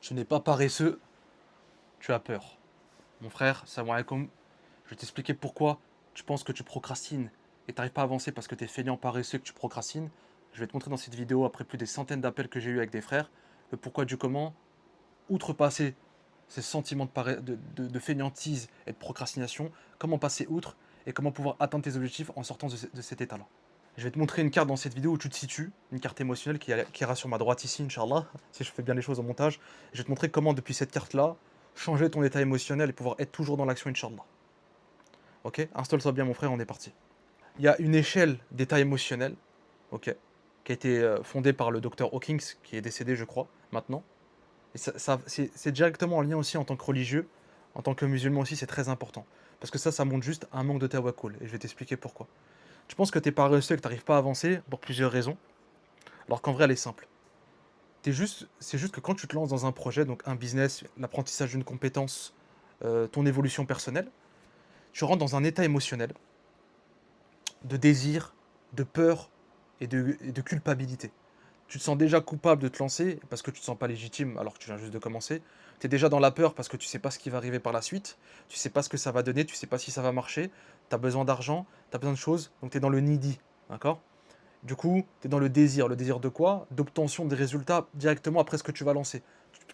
Tu n'es pas paresseux, tu as peur. Mon frère, salam alaikum, je vais t'expliquer pourquoi tu penses que tu procrastines et tu n'arrives pas à avancer parce que tu es feignant, paresseux, que tu procrastines. Je vais te montrer dans cette vidéo, après plus des centaines d'appels que j'ai eu avec des frères, le pourquoi du comment, outrepasser ces sentiments de fainéantise et de procrastination, comment passer outre et comment pouvoir atteindre tes objectifs en sortant de cet état-là. Je vais te montrer une carte dans cette vidéo où tu te situes, une carte émotionnelle qui ira sur ma droite ici, Inch'Allah, si je fais bien les choses au montage. Je vais te montrer comment, depuis cette carte-là, changer ton état émotionnel et pouvoir être toujours dans l'action, Inch'Allah. Ok? Installe-toi bien, mon frère, on est parti. Il y a une échelle d'état émotionnel, ok, qui a été fondée par le docteur Hawkins, qui est décédé, je crois, maintenant. Et c'est directement en lien aussi en tant que religieux, en tant que musulman aussi, c'est très important. Parce que ça montre juste un manque de tawakkul. Et je vais t'expliquer pourquoi. Tu penses que t'es paresseux et que t'arrives pas à avancer pour plusieurs raisons, alors qu'en vrai, elle est simple. C'est juste que quand tu te lances dans un projet, donc un business, l'apprentissage d'une compétence, ton évolution personnelle, tu rentres dans un état émotionnel de désir, de peur et de culpabilité. Tu te sens déjà coupable de te lancer parce que tu te sens pas légitime alors que tu viens juste de commencer. Tu es déjà dans la peur parce que tu sais pas ce qui va arriver par la suite. Tu sais pas ce que ça va donner, tu sais pas si ça va marcher. Tu as besoin d'argent, tu as besoin de choses, donc tu es dans le needy. D'accord? Du coup, tu es dans le désir. Le désir de quoi? D'obtention des résultats directement après ce que tu vas lancer.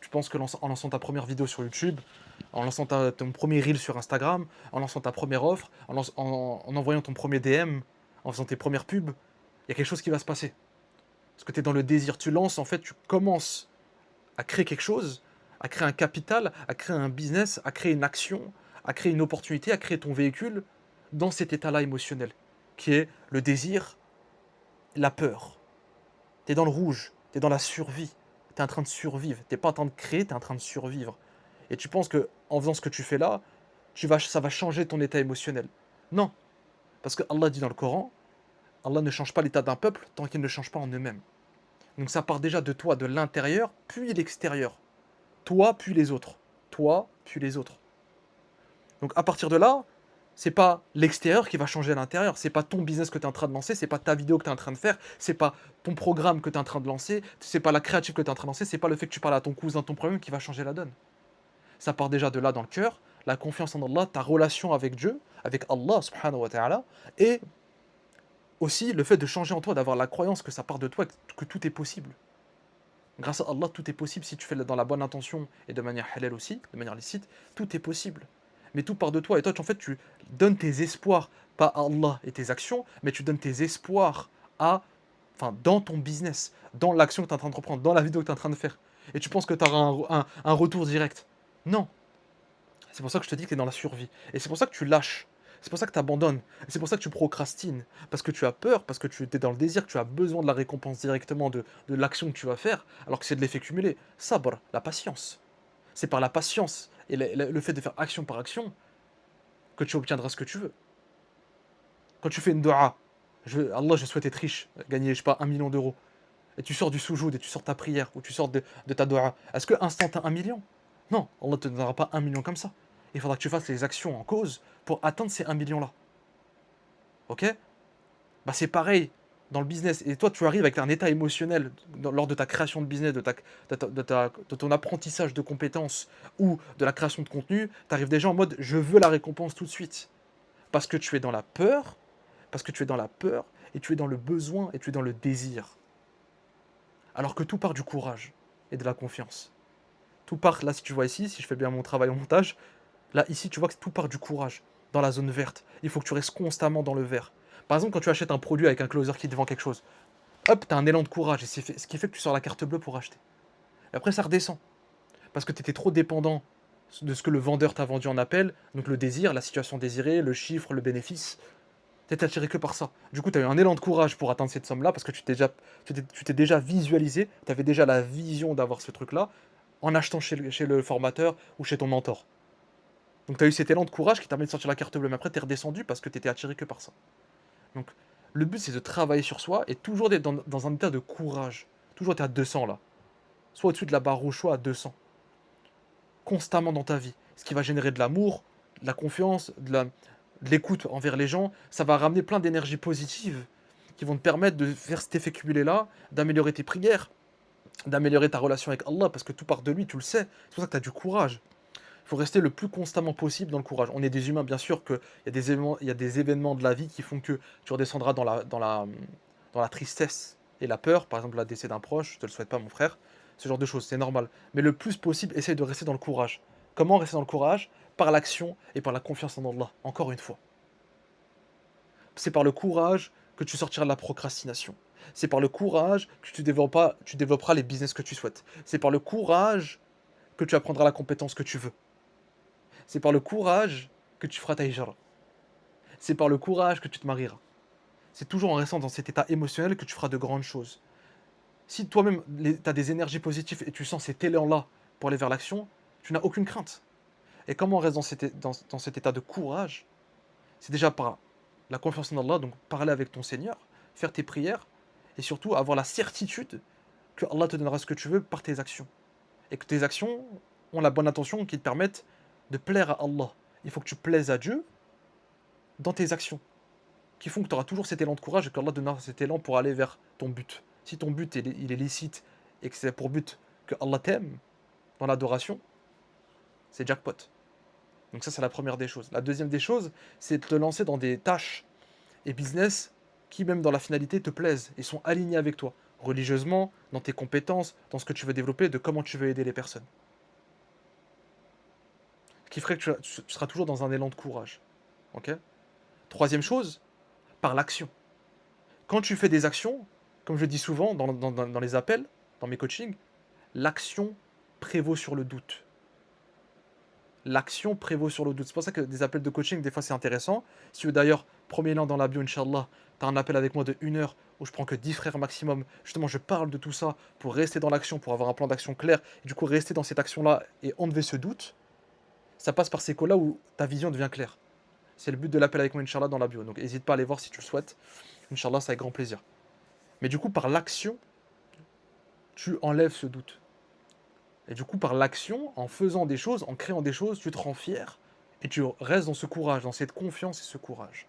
Tu penses que en lançant ta première vidéo sur YouTube, en lançant ton premier reel sur Instagram, en lançant ta première offre, en envoyant ton premier DM, en faisant tes premières pubs, il y a quelque chose qui va se passer. Parce que tu es dans le désir. Tu lances, en fait, tu commences à créer quelque chose, à créer un capital, à créer un business, à créer une action, à créer une opportunité, à créer ton véhicule dans cet état-là émotionnel, qui est le désir, la peur. Tu es dans le rouge, tu es dans la survie. Tu es en train de survivre. Tu n'es pas en train de créer, tu es en train de survivre. Et tu penses que en faisant ce que tu fais là, ça va changer ton état émotionnel. Non. Parce que Allah dit dans le Coran, Allah ne change pas l'état d'un peuple tant qu'il ne change pas en eux-mêmes. Donc ça part déjà de toi, de l'intérieur, puis l'extérieur. Toi, puis les autres. Toi, puis les autres. Donc à partir de là, c'est pas l'extérieur qui va changer l'intérieur, c'est pas ton business que tu es en train de lancer, c'est pas ta vidéo que tu es en train de faire, c'est pas ton programme que tu es en train de lancer, c'est pas la créative que tu es en train de lancer, c'est pas le fait que tu parles à ton cousin, ton problème qui va changer la donne. Ça part déjà de là dans le cœur, la confiance en Allah, ta relation avec Dieu, avec Allah subhanahu wa ta'ala, et aussi le fait de changer en toi, d'avoir la croyance que ça part de toi, que tout est possible. Grâce à Allah, tout est possible si tu fais dans la bonne intention et de manière halal aussi, de manière licite, tout est possible. Mais tout part de toi. Et toi, en fait, tu donnes tes espoirs, pas à Allah et tes actions, mais tu donnes tes espoirs dans ton business, dans l'action que tu es en train de reprendre, dans la vidéo que tu es en train de faire. Et tu penses que tu auras un retour direct. Non. C'est pour ça que je te dis que tu es dans la survie. Et c'est pour ça que tu lâches. C'est pour ça que tu abandonnes. C'est pour ça que tu procrastines. Parce que tu as peur, parce que tu es dans le désir, que tu as besoin de la récompense directement de l'action que tu vas faire, alors que c'est de l'effet cumulé. Sabr, la patience. C'est par la patience et le fait de faire action par action que tu obtiendras ce que tu veux. Quand tu fais une dua, Allah, je souhaite être riche, gagner, je sais pas, 1 million d'euros, et tu sors du soujoud et tu sors ta prière, ou tu sors de ta dua, est-ce que instant t'as 1 million? Non, Allah ne te donnera pas 1 million comme ça. Il faudra que tu fasses les actions en cause pour atteindre ces 1 million là. Ok? Bah c'est pareil dans le business. Et toi, tu arrives avec un état émotionnel lors de ta création de business, de ton apprentissage de compétences ou de la création de contenu. Tu arrives déjà en mode je veux la récompense tout de suite. Parce que tu es dans la peur, parce que tu es dans la peur, et tu es dans le besoin, et tu es dans le désir. Alors que tout part du courage et de la confiance. Tout part, là, si tu vois ici, si je fais bien mon travail au montage, là, ici, tu vois que tout part du courage, dans la zone verte. Il faut que tu restes constamment dans le vert. Par exemple, quand tu achètes un produit avec un closer qui te vend quelque chose, hop, t'as un élan de courage, et ce qui fait que tu sors la carte bleue pour acheter. Et après, ça redescend. Parce que tu étais trop dépendant de ce que le vendeur t'a vendu en appel, donc le désir, la situation désirée, le chiffre, le bénéfice. T'es attiré que par ça. Du coup, tu as eu un élan de courage pour atteindre cette somme-là, parce que tu t'es déjà visualisé, tu avais déjà la vision d'avoir ce truc-là, en achetant chez le formateur ou chez ton mentor. Donc tu as eu cet élan de courage qui t'a permis de sortir la carte bleue, mais après tu es redescendu parce que tu étais attiré que par ça. Donc le but c'est de travailler sur soi et toujours d'être dans un état de courage. Toujours être à 200 là. Soit au-dessus de la barre rouge, soit à 200. Constamment dans ta vie. Ce qui va générer de l'amour, de la confiance, de l'écoute envers les gens. Ça va ramener plein d'énergie positive qui vont te permettre de faire cet effet cumulé là, d'améliorer tes prières, d'améliorer ta relation avec Allah, parce que tout part de lui, tu le sais. C'est pour ça que tu as du courage. Il faut rester le plus constamment possible dans le courage. On est des humains, bien sûr, qu'il y a des événements de la vie qui font que tu redescendras dans la tristesse et la peur, par exemple, le décès d'un proche, je te le souhaite pas, mon frère, ce genre de choses, c'est normal. Mais le plus possible, essaye de rester dans le courage. Comment rester dans le courage? Par l'action et par la confiance en Allah, encore une fois. C'est par le courage que tu sortiras de la procrastination. C'est par le courage que tu développeras les business que tu souhaites. C'est par le courage que tu apprendras la compétence que tu veux. C'est par le courage que tu feras ta hijra. C'est par le courage que tu te marieras. C'est toujours en restant dans cet état émotionnel que tu feras de grandes choses. Si toi-même, tu as des énergies positives et tu sens cet élan-là pour aller vers l'action, tu n'as aucune crainte. Et comment on reste dans cet état de courage? C'est déjà par la confiance en Allah, donc parler avec ton Seigneur, faire tes prières, et surtout avoir la certitude que Allah te donnera ce que tu veux par tes actions. Et que tes actions ont la bonne intention qui te permettent de plaire à Allah. Il faut que tu plaises à Dieu dans tes actions, qui font que tu auras toujours cet élan de courage et qu'Allah donnera cet élan pour aller vers ton but. Si ton but il est licite et que c'est pour but que Allah t'aime dans l'adoration, c'est jackpot. Donc ça, c'est la première des choses. La deuxième des choses, c'est de te lancer dans des tâches et business qui, même dans la finalité, te plaisent et sont alignés avec toi, religieusement, dans tes compétences, dans ce que tu veux développer, de comment tu veux aider les personnes. Ce qui ferait que tu seras toujours dans un élan de courage. Ok? Troisième chose, par l'action. Quand tu fais des actions, comme je dis souvent dans les appels, dans mes coachings, l'action prévaut sur le doute. L'action prévaut sur le doute. C'est pour ça que des appels de coaching, des fois, c'est intéressant. Si tu veux d'ailleurs, premier lien dans la bio, Inch'Allah, tu as un appel avec moi de 1 heure où je prends que 10 frères maximum. Justement, je parle de tout ça pour rester dans l'action, pour avoir un plan d'action clair. Et du coup, rester dans cette action-là et enlever ce doute, ça passe par ces cas-là où ta vision devient claire. C'est le but de l'appel avec moi, Inch'Allah, dans la bio. Donc, n'hésite pas à aller voir si tu le souhaites. Inch'Allah, c'est avec grand plaisir. Mais du coup, par l'action, tu enlèves ce doute. Et du coup, par l'action, en faisant des choses, en créant des choses, tu te rends fier et tu restes dans ce courage, dans cette confiance et ce courage.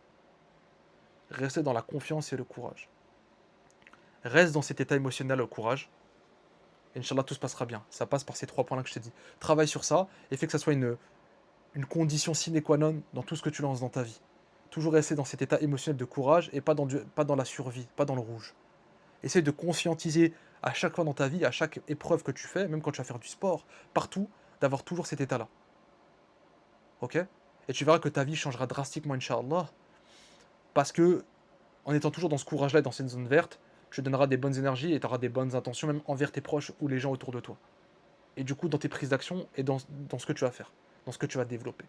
Rester dans la confiance et le courage. Reste dans cet état émotionnel au courage. Et Inch'Allah, tout se passera bien. Ça passe par ces 3 points-là que je t'ai dit. Travaille sur ça et fais que ça soit une condition sine qua non dans tout ce que tu lances dans ta vie. Toujours rester dans cet état émotionnel de courage et pas dans la survie, pas dans le rouge. Essaye de conscientiser à chaque fois dans ta vie, à chaque épreuve que tu fais, même quand tu vas faire du sport, partout, d'avoir toujours cet état-là. Ok? Et tu verras que ta vie changera drastiquement, Inch'Allah, parce que, en étant toujours dans ce courage-là et dans cette zone verte, tu donneras des bonnes énergies et tu auras des bonnes intentions, même envers tes proches ou les gens autour de toi. Et du coup, dans tes prises d'action et dans ce que tu vas faire, dans ce que tu vas développer.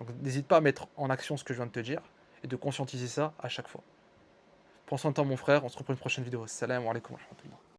Donc, n'hésite pas à mettre en action ce que je viens de te dire et de conscientiser ça à chaque fois. Prends soin de toi, mon frère. On se retrouve pour une prochaine vidéo. Salam alaikum wa rahmatullah.